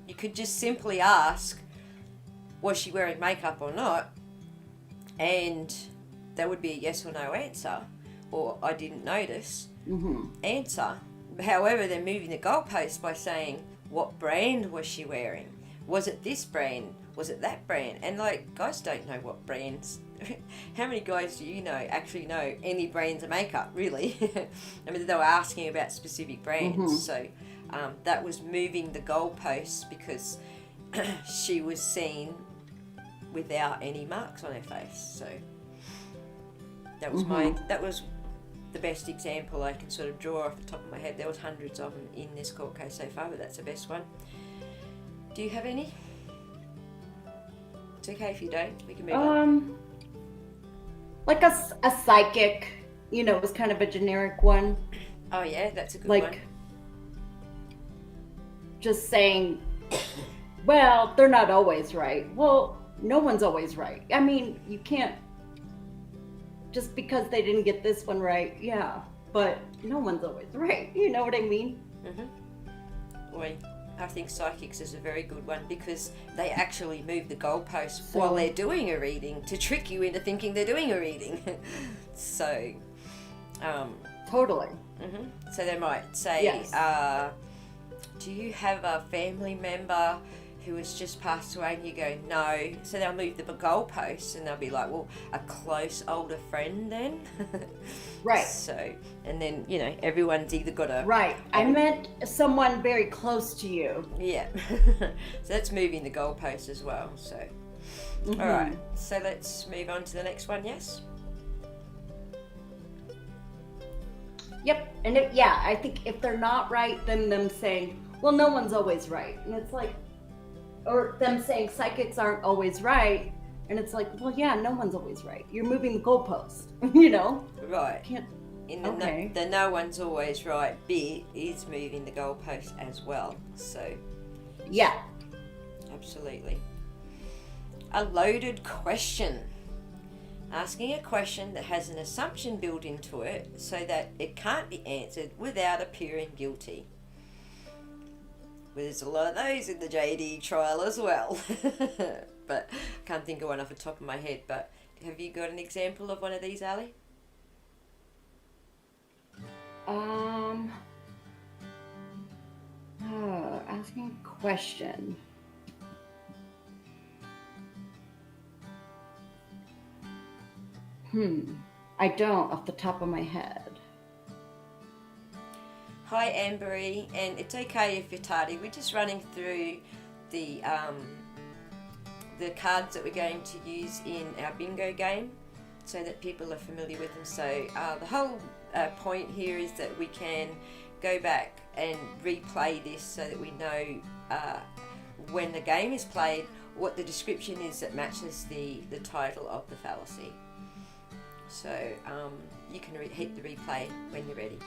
You could just simply ask, was she wearing makeup or not? And that would be a yes or no answer, or I didn't notice answer. However, they're moving the goalpost by saying, what brand was she wearing? Was it this brand? Was it that brand? And like, guys don't know what brands. How many guys do you know actually know any brands of makeup, really? I mean, they were asking about specific brands. So that was moving the goalposts because she was seen without any marks on her face. So that was that was the best example I can sort of draw off the top of my head. There was hundreds of them in this court case so far, but that's the best one. Do you have any? It's okay if you don't. We can move on. Like a psychic, was kind of a generic one. Oh yeah, that's a good one. Like just saying, well, they're not always right. Well, no one's always right. I mean, you can't just because they didn't get this one right. Yeah, but no one's always right. You know what I mean? Well, I think psychics is a very good one because they actually move the goalposts while they're doing a reading to trick you into thinking they're doing a reading. So, totally. So they might say, yes. Do you have a family member who has just passed away? And you go, no. So they'll move the goalposts and they'll be like, well, a close older friend then? Right. So, and then, everyone's either got a... Right. I meant someone very close to you. Yeah. So that's moving the goalposts as well. So, all right. So let's move on to the next one, yes? Yep. And I think if they're not right, then them saying, well, no one's always right. And it's like, or them saying psychics aren't always right. And it's like, well, yeah, no one's always right. You're moving the goalpost, Right. Can't. The no one's always right bit is moving the goalpost as well. So. Yeah. Absolutely. A loaded question. Asking a question that has an assumption built into it so that it can't be answered without appearing guilty. Well, there's a lot of those in the JD trial as well. But I can't think of one off the top of my head. But have you got an example of one of these, Allie? Asking a question. I don't off the top of my head. Hi, Ambery, and it's okay if you're tardy. We're just running through the cards that we're going to use in our bingo game so that people are familiar with them. So the whole point here is that we can go back and replay this so that we know when the game is played what the description is that matches the title of the fallacy. So you can hit the replay when you're ready.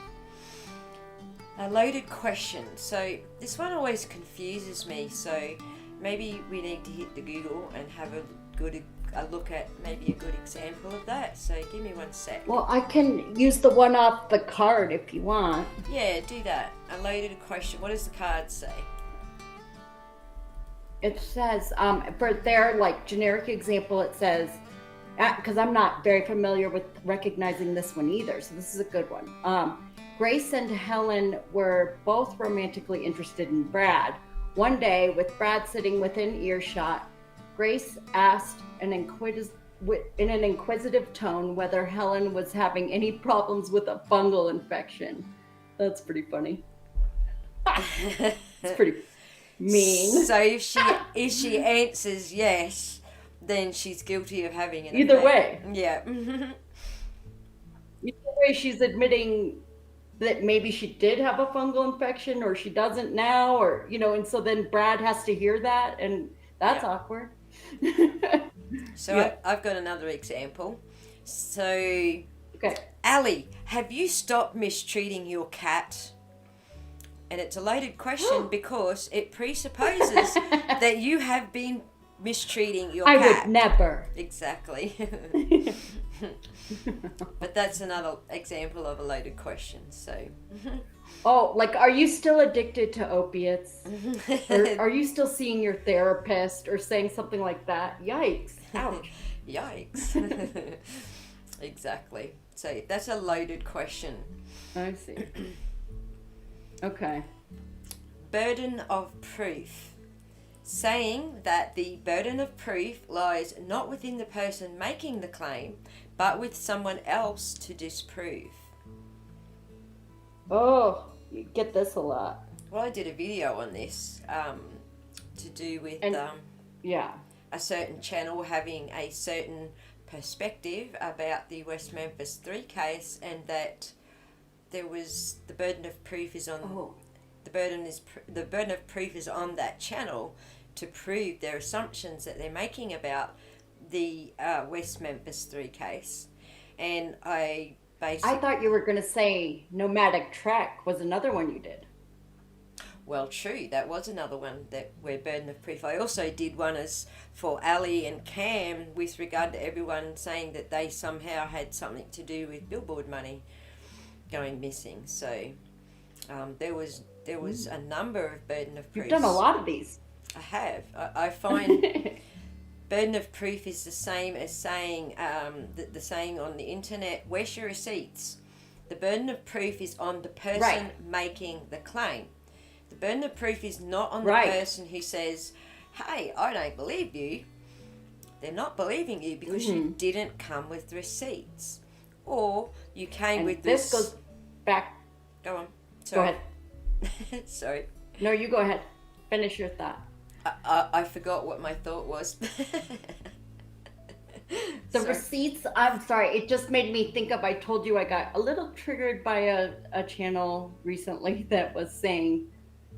A loaded question. So this one always confuses me. So maybe we need to hit the Google and have a look at maybe a good example of that. So give me 1 sec. Well, I can use the one off the card if you want. Yeah, do that. A loaded question. What does the card say? It says, for their generic example, it says, because I'm not very familiar with recognizing this one either. So this is a good one. Grace and Helen were both romantically interested in Brad. One day, with Brad sitting within earshot, Grace asked in an inquisitive tone whether Helen was having any problems with a fungal infection. That's pretty funny. It's pretty mean. So if she answers yes, then she's guilty of having an Either affair. way. Yeah. Either way, she's admitting that maybe she did have a fungal infection or she doesn't now, or, and so then Brad has to hear that, and that's awkward. So I've got another example. So, Okay. Allie, have you stopped mistreating your cat? And it's a loaded question because it presupposes that you have been mistreating your cat. I would never. Exactly. But that's another example of a loaded question. So. Oh, like, are you still addicted to opiates? Or are you still seeing your therapist or saying something like that? Yikes. Ouch. Yikes. Exactly. So that's a loaded question. I see. Okay. Burden of proof. Saying that the burden of proof lies not within the person making the claim, but with someone else to disprove. Oh, you get this a lot. Well, I did a video on this to do with yeah, a certain channel having a certain perspective about the West Memphis 3 case, and that there was the burden of proof is on the burden of proof is on that channel to prove their assumptions that they're making about the West Memphis 3 case. And I thought you were going to say Nomadic Trek was another one you did. Well, true, that was another one that where burden of proof. I also did one as for Allie and Cam with regard to everyone saying that they somehow had something to do with billboard money going missing. So there was a number of burden of proof. You've done a lot of these. I have. I find burden of proof is the same as saying the saying on the internet, where's your receipts? The burden of proof is on the person making the claim. The burden of proof is not on the person who says, hey, I don't believe you. They're not believing you because you didn't come with receipts. Or you came with this. This goes back. Go on. Sorry. Go ahead. Sorry. No, you go ahead. Finish your thought. I forgot what my thought was. The receipts, I'm sorry, it just made me think of, I told you I got a little triggered by a channel recently that was saying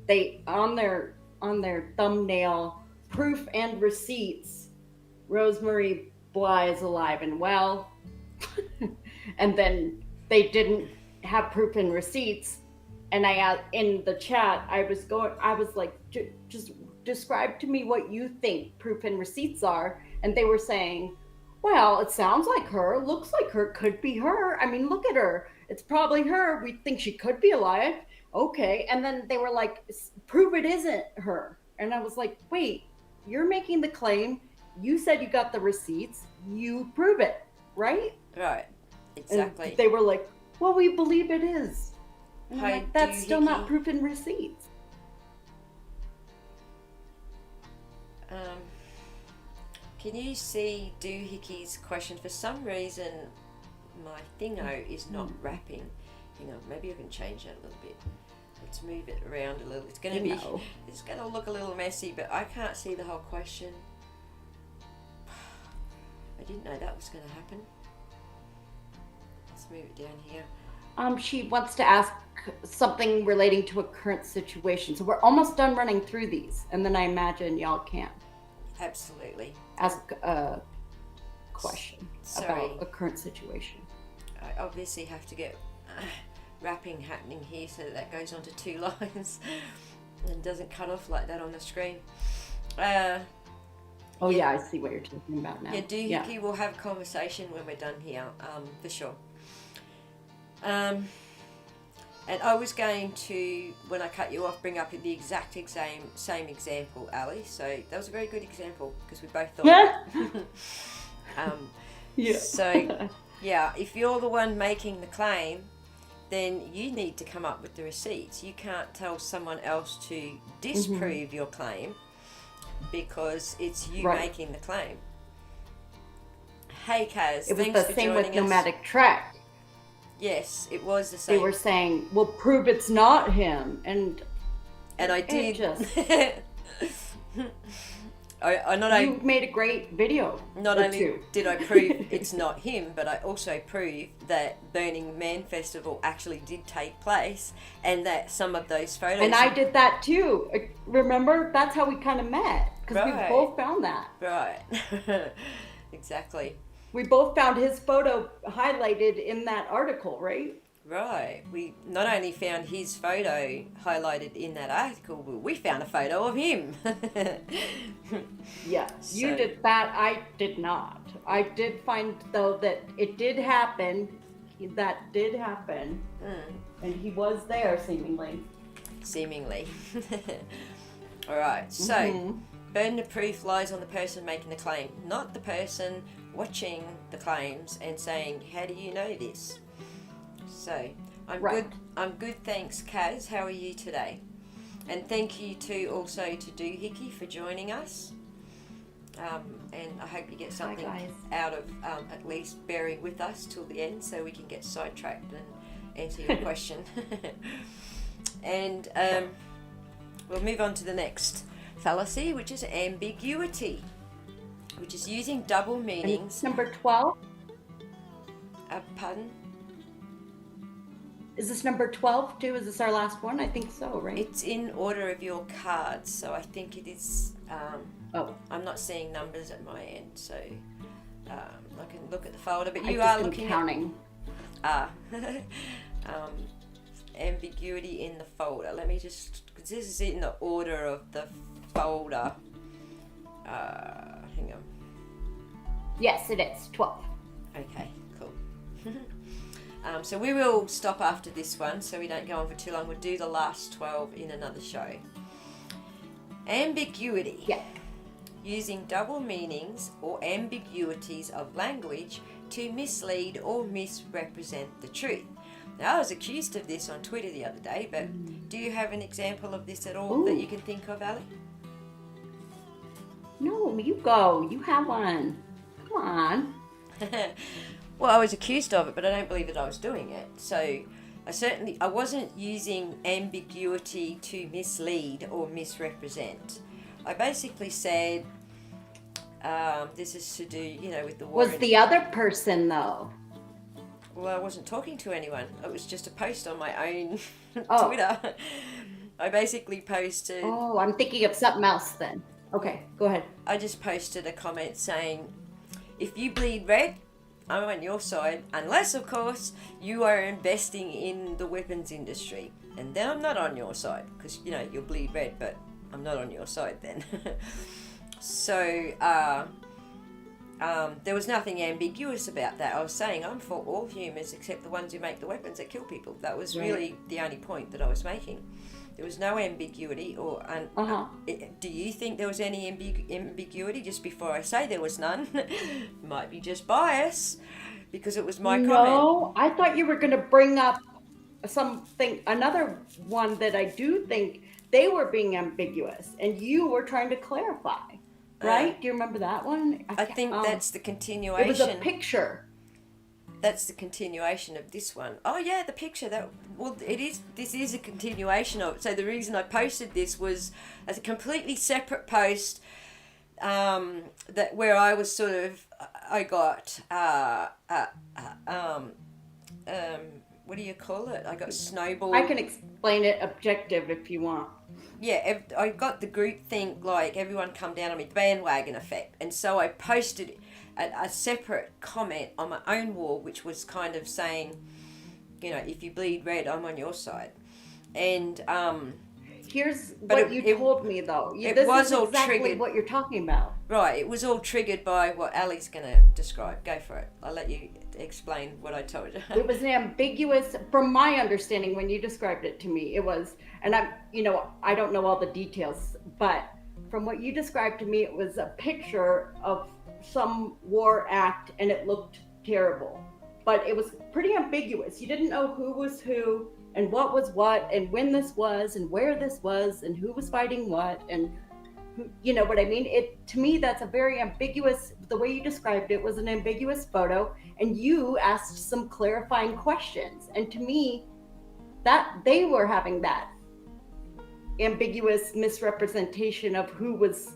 they, on their thumbnail, proof and receipts, Rosemary Bly is alive and well. And then they didn't have proof and receipts. And in the chat, I was like, just describe to me what you think proof and receipts are. And they were saying, well, it sounds like her, looks like her, could be her. I mean, look at her. It's probably her. We think she could be alive. Okay. And then they were like, prove it isn't her. And I was like, wait, you're making the claim. You said you got the receipts. You prove it, right? Right. Exactly. And they were like, well, we believe it is. Hi, that's still not proof and receipts. Can you see Doohickeys question? For some reason, my thingo is not wrapping. Hang on, maybe I can change that a little bit. Let's move it around a little. It's going to look a little messy, but I can't see the whole question. I didn't know that was going to happen. Let's move it down here. She wants to ask something relating to a current situation. So we're almost done running through these, and then I imagine y'all can absolutely ask a question about a current situation. I obviously have to get wrapping happening here so that goes onto 2 lines and doesn't cut off like that on the screen. I see what you're talking about now. Yeah, Doohickey will have a conversation when we're done here, for sure. And I was going to, when I cut you off, bring up the exact same example, Allie. So that was a very good example because we both thought. Yeah. So, yeah, if you're the one making the claim, then you need to come up with the receipts. You can't tell someone else to disprove your claim because it's you making the claim. Hey, Kaz, It was thanks the for same joining with us. Nomadic Track. Yes, it was the same. They were saying, "We'll prove it's not him," and I did. Just, you made a great video. Not only did I prove it's not him, but I also proved that Burning Man Festival actually did take place, and that some of those photos. And I did that too. Remember, that's how we kind of met, because we both found that. Right. Exactly. We both found his photo highlighted in that article, right? Right. We not only found his photo highlighted in that article, but we found a photo of him. Yeah, you did that. I did not. I did find, though, that it did happen. That did happen. And he was there, seemingly. Seemingly. All right. So, burden of proof lies on the person making the claim, not the person watching the claims and saying, "How do you know this?" So, I'm good, thanks, Kaz. How are you today? And thank you also to Doohickey for joining us. And I hope you get something out of at least bearing with us till the end so we can get sidetracked and answer your question. And we'll move on to the next fallacy, which is ambiguity, which is using double meanings. And number 12? Pardon? Is this number 12 too? Is this our last one? I think so, right? It's in order of your cards, so I think it is. I'm not seeing numbers at my end, so I can look at the folder. But you are looking counting. Ambiguity in the folder. Let me just, because this is in the order of the folder. Hang on. Yes, it is 12. Okay, cool. So we will stop after this one so we don't go on for too long. We'll do the last 12 in another show. Ambiguity. Yeah. Using double meanings or ambiguities of language to mislead or misrepresent the truth. Now, I was accused of this on Twitter the other day, but do you have an example of this at all that you can think of, Allie? No, you go. You have one. Come on. Well, I was accused of it, but I don't believe that I was doing it. So I wasn't using ambiguity to mislead or misrepresent. I basically said, this is to do, with the war. Was the other person, though? Well, I wasn't talking to anyone. It was just a post on my own Twitter. I basically posted... Oh, I'm thinking of something else then. Okay, go ahead. I just posted a comment saying, if you bleed red, I'm on your side, unless, of course, you are investing in the weapons industry. And then I'm not on your side, because, you'll bleed red, but I'm not on your side then. So, there was nothing ambiguous about that. I was saying I'm for all humans except the ones who make the weapons that kill people. That was really the only point that I was making. There was no ambiguity do you think there was any ambiguity? Just before I say there was none, might be just bias because it was my comment. No, I thought you were going to bring up another one that I do think they were being ambiguous and you were trying to clarify, right? Do you remember that one? I think that's the continuation. It was a picture. That's the continuation of this one. Oh yeah, the picture this is a continuation of it. So the reason I posted this was as a completely separate post where I was I got what do you call it? I got snowballed. I can explain it objective if you want. Yeah, I got the group think like everyone come down on me, bandwagon effect. And so I posted a separate comment on my own wall, which was kind of saying, if you bleed red, I'm on your side. And here's what you told me, though. This was all exactly triggered. What you're talking about. Right, it was all triggered by what Allie's going to describe. Go for it. I'll let you explain what I told you. It was an ambiguous, from my understanding, when you described it to me, it was, and I don't know all the details, but from what you described to me, it was a picture of some war act and it looked terrible, but it was pretty ambiguous. You didn't know who was who and what was what and when this was and where this was and who was fighting what and you know what I mean? It, to me, that's a very ambiguous, the way you described it was an ambiguous photo, and you asked some clarifying questions. And to me, that they were having that ambiguous misrepresentation of who was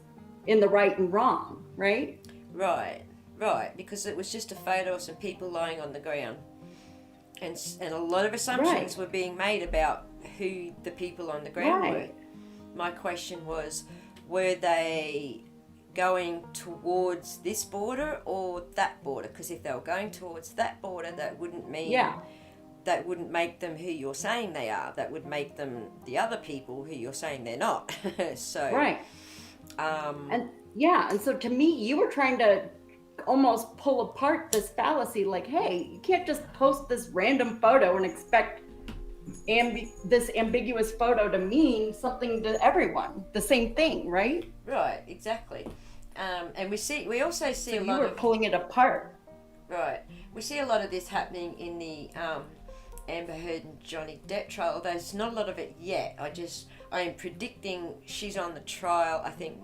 in the right and wrong, right? Right, because it was just a photo of some people lying on the ground. And a lot of assumptions were being made about who the people on the ground were. My question was, were they going towards this border or that border? Because if they were going towards that border, that wouldn't mean that wouldn't make them who you're saying they are. That would make them the other people who you're saying they're not. So and so to me, you were trying to almost pull apart this fallacy, like, hey, you can't just post this random photo and expect this ambiguous photo to mean something to everyone, the same thing, right? Right, exactly. And we also see so you were pulling it apart. Right, we see a lot of this happening in the Amber Heard and Johnny Depp trial, although there's not a lot of it yet. I am predicting she's on the trial. I think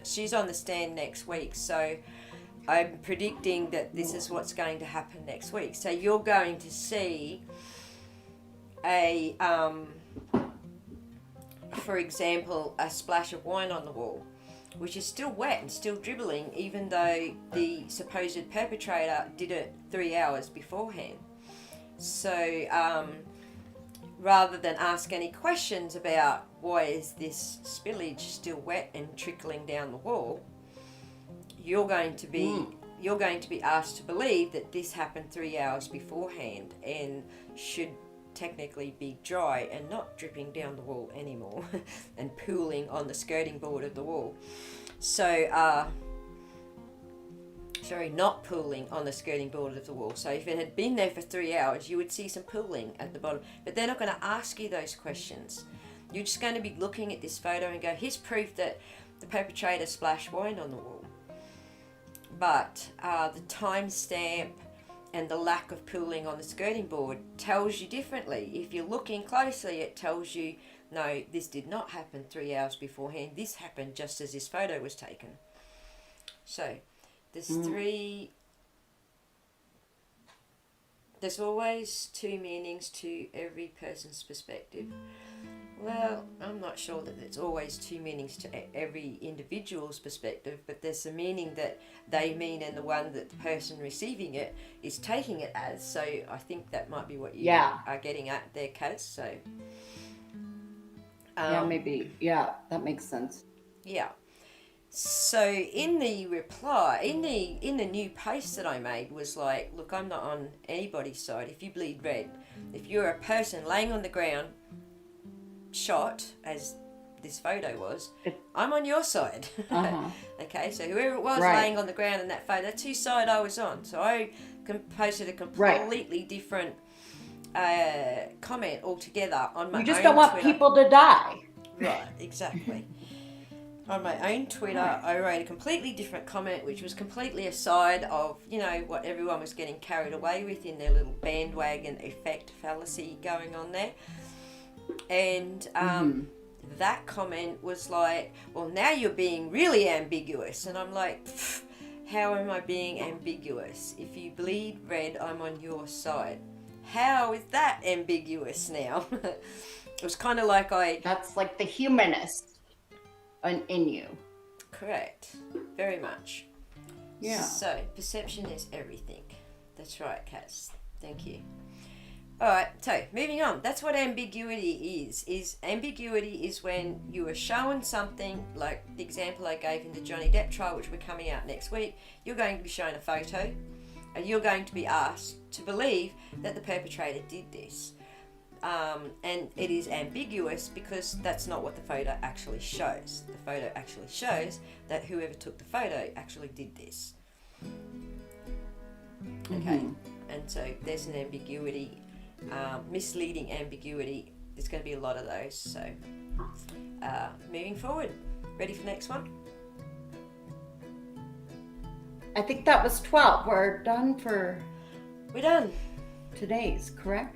she's on the stand next week, so I'm predicting that this is what's going to happen next week. So you're going to see for example, a splash of wine on the wall, which is still wet and still dribbling, even though the supposed perpetrator did it 3 hours beforehand. So rather than ask any questions about why is this spillage still wet and trickling down the wall, you're going to be asked to believe that this happened 3 hours beforehand and should technically be dry and not dripping down the wall anymore and pooling on the skirting board of the wall. So not pooling on the skirting board of the wall. So if it had been there for 3 hours, you would see some pooling at the bottom, but they're not going to ask you those questions. You're just going to be looking at this photo and go, here's proof that the perpetrator splashed wine on the wall. But the timestamp and the lack of pooling on the skirting board tells you differently. If you're looking closely, it tells you, no, this did not happen 3 hours beforehand. This happened just as this photo was taken. So there's there's always two meanings to every person's perspective. Well, I'm not sure that there's always two meanings to every individual's perspective, but there's a meaning that they mean and the one that the person receiving it is taking it as. So I think that might be what you are getting at there, Kaz. So maybe. Yeah, that makes sense. Yeah. So in the reply, in the new post that I made was like, look, I'm not on anybody's side. If you bleed red, if you're a person laying on the ground, shot as this photo was, I'm on your side. Okay, so whoever it was laying on the ground in that photo, that's whose side I was on. So I posted a completely different comment altogether on my own. You just don't want Twitter. people to die. Right, exactly. On my own Twitter, I wrote a completely different comment, which was completely aside of, what everyone was getting carried away with in their little bandwagon effect fallacy going on there. And that comment was like, well, now you're being really ambiguous. And I'm like, how am I being ambiguous? If you bleed red, I'm on your side. How is that ambiguous now? It was kind of like That's like the humanist in you. Correct. Very much. Yeah. So, perception is everything. That's right, Kaz. Thank you. Alright, so moving on. That's what ambiguity is. Ambiguity is when you are shown something, like the example I gave in the Johnny Depp trial, which will be coming out next week. You're going to be shown a photo and you're going to be asked to believe that the perpetrator did this. And it is ambiguous because that's not what the photo actually shows. The photo actually shows that whoever took the photo actually did this. Okay, and so there's an ambiguity. Misleading ambiguity. There's going to be a lot of those. So moving forward, ready for the next one? I think that was 12. We're done for We're done. today's, correct?